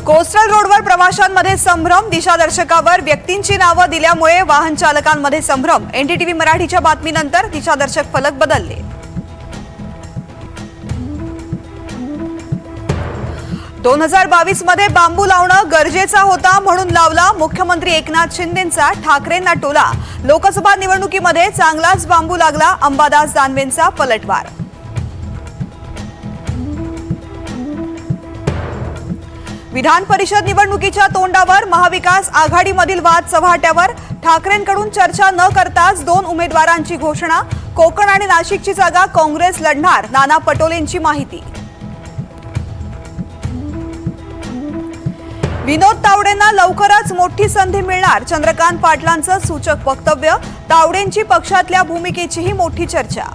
Coastal रोडवर प्रवाशांमध्ये संभ्रम, दिशादर्शकावर व्यक्तींची नावे दिल्यामुळे वाहन चालकांमध्ये संभ्रम। एनडीटीव्ही मराठीच्या बातमीनंतर दिशादर्शक फलक बदलले। 2022 मध्ये बांबू लावणं गरजेचा होता म्हणून लावला। मुख्यमंत्री एकनाथ शिंदेंचा ठाकरेंना टोला। लोकसभा निवडणुकीमध्ये चांगलाच बांबू लागला, अंबादास दानवेंचा पलटवार। विधान परिषद निवडणुकीच्या तोंडावर महाविकास आघाडीमधील वाद चव्हाट्यावर। ठाकरेंकडून चर्चा न करताच 2 उमेदवारांची घोषणा। कोकण आणि नाशिकची जागा काँग्रेस लढणार, नाना पटोलेंची माहिती। विनोद तावडेंना लवकरच मोठी संधी मिळणार, चंद्रकांत पाटलांचं सूचक वक्तव्य। तावडेंची पक्षातल्या भूमिकेचीही मोठी चर्चा।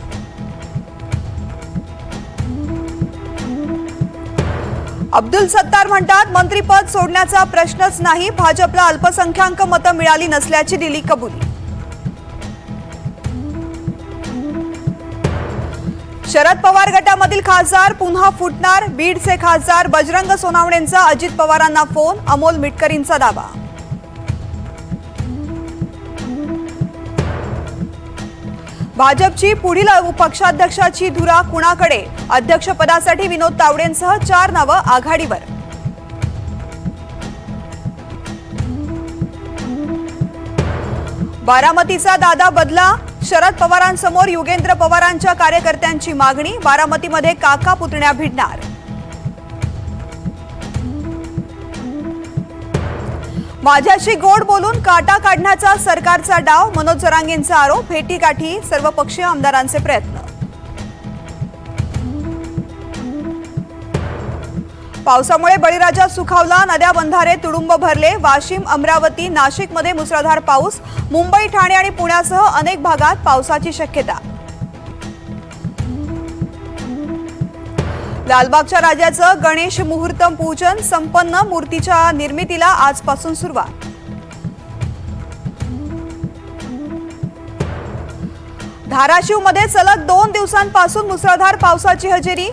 अब्दुल सत्तार म्हणतात, मंत्रिपद सोडण्याचा प्रश्नच नाही। भाजपला अल्पसंख्याक मतं मिळाली नसल्याची दिली कबुली। शरद पवार गटामधील खासदार पुन्हा फुटणार। बीडचे खासदार बजरंग सोनावणेंचा अजित पवारांना फोन, अमोल मिटकरींचा दावा। भाजपची पुढील पक्षाध्यक्षाची धुरा कुणाकडे? अध्यक्षपदासाठी विनोद तावडेंसह 4 नावं आघाडीवर। बारामतीचा दादा बदला, शरद पवारांसमोर युगेंद्र पवारांच्या कार्यकर्त्यांची मागणी। बारामतीमध्ये काका पुतण्या भिडणार। माझ्याशी गोड बोलून काटा काढण्याचा सरकारचा डाव, मनोज जरांगेंचा आरोप। भेटीगाठी सर्वपक्षीय आमदारांचे प्रयत्न। पावसामुळे बळीराजा सुखावला, नद्या बंधारे तुडुंब भरले। वाशिम, अमरावती, नाशिकमध्ये मुसळधार पाऊस। मुंबई, ठाणे आणि पुण्यासह अनेक भागात पावसाची शक्यता। लालबागच्या राजाचं गणेश मुहूर्त पूजन संपन्न, मूर्तीच्या निर्मितीला आजपासून सुरुवात। धाराशिवमध्ये सलग 2 दिवसांपासून मुसळधार पावसाची हजेरी।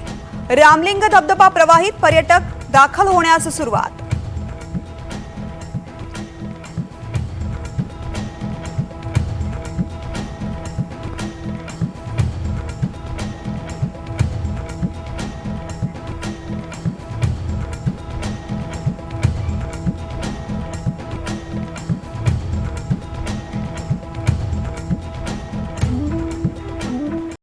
रामलिंग धबधबा प्रवाहित, पर्यटक दाखल होण्यास सुरुवात।